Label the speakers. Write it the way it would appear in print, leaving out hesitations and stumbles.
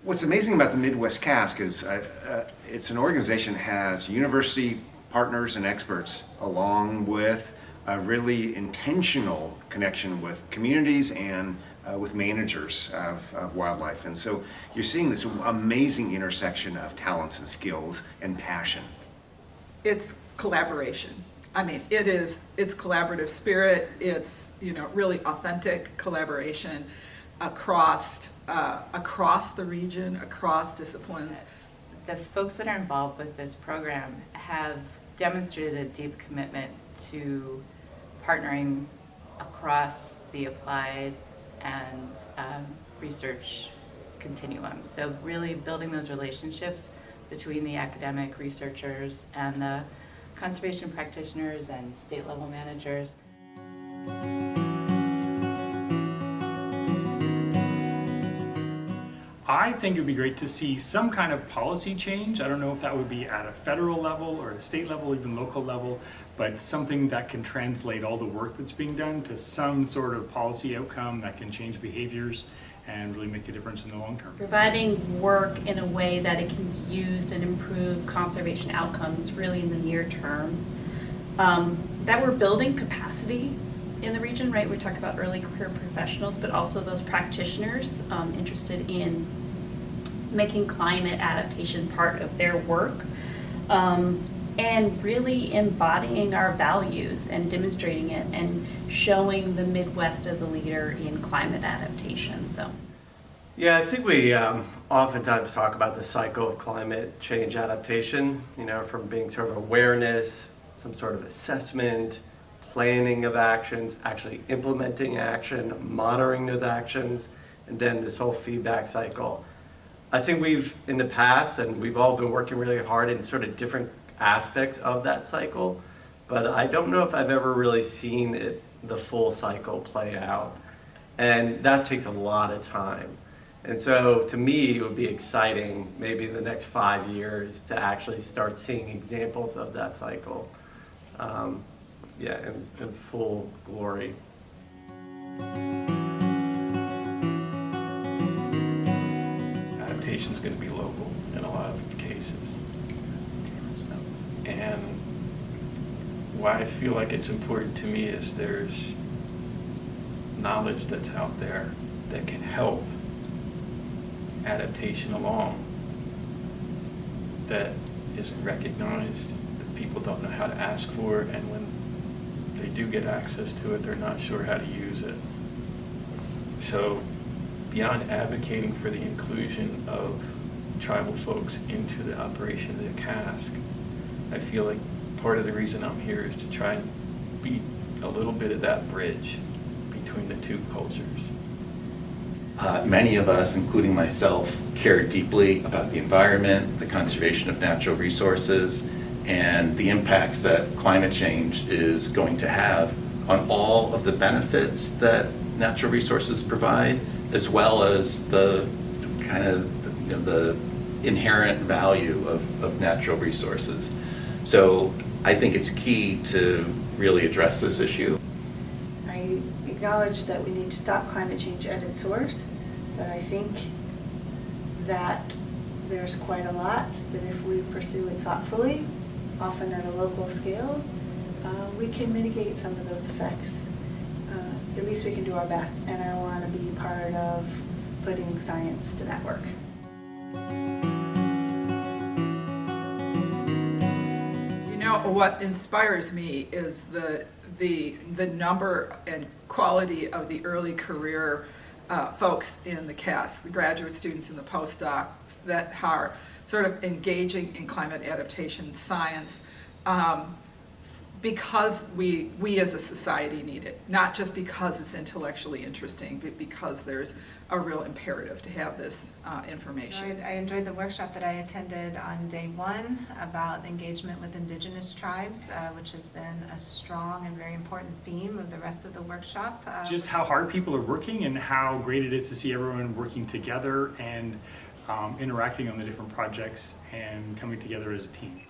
Speaker 1: What's amazing about the Midwest CASC is it's an organization that has university partners and experts along with a really intentional connection with communities and with managers of wildlife. And so you're seeing this amazing intersection of talents and skills and passion.
Speaker 2: It's collaboration. I mean, it's collaborative spirit. It's, really authentic collaboration across the region, across disciplines.
Speaker 3: The folks that are involved with this program have demonstrated a deep commitment to partnering across the applied and research continuum. So really building those relationships between the academic researchers and the conservation practitioners and state level managers.
Speaker 4: I think it would be great to see some kind of policy change. I don't know if that would be at a federal level or a state level, even local level, but something that can translate all the work that's being done to some sort of policy outcome that can change behaviors and really make a difference in the long term.
Speaker 5: Providing work in a way that it can be used and improve conservation outcomes really in the near term. That we're building capacity in the region, right? We talk about early career professionals, but also those practitioners interested in making climate adaptation part of their work, and really embodying our values and demonstrating it and showing the Midwest as a leader in climate adaptation. So,
Speaker 6: yeah, I think we oftentimes talk about the cycle of climate change adaptation, from being sort of awareness, some sort of assessment, planning of actions, actually implementing action, monitoring those actions, and then this whole feedback cycle. I think we've, in the past, and we've all been working really hard in sort of different aspects of that cycle, but I don't know if I've ever really seen the full cycle play out. And that takes a lot of time. And so to me, it would be exciting, maybe in the next 5 years, to actually start seeing examples of that cycle. In full glory.
Speaker 7: Adaptation is going to be local in a lot of cases. And why I feel like it's important to me is there's knowledge that's out there that can help adaptation along that isn't recognized, that people don't know how to ask for, and when they do get access to it, they're not sure how to use it. So beyond advocating for the inclusion of tribal folks into the operation of the CASC, I feel like part of the reason I'm here is to try and be a little bit of that bridge between the two cultures.
Speaker 8: Many of us, including myself, care deeply about the environment, the conservation of natural resources, and the impacts that climate change is going to have on all of the benefits that natural resources provide, as well as the kind of the inherent value of natural resources. So I think it's key to really address this issue.
Speaker 9: I acknowledge that we need to stop climate change at its source, but I think that there's quite a lot that if we pursue it thoughtfully, often at a local scale, we can mitigate some of those effects. At least we can do our best, and I want to be part of putting science to that work.
Speaker 2: What inspires me is the number and quality of the early career folks in the CASC, the graduate students and the postdocs that are sort of engaging in climate adaptation science because we as a society need it, not just because it's intellectually interesting, but because there's a real imperative to have this information.
Speaker 10: I enjoyed the workshop that I attended on day one about engagement with indigenous tribes, which has been a strong and very important theme of the rest of the workshop.
Speaker 4: Just how hard people are working and how great it is to see everyone working together and interacting on the different projects and coming together as a team.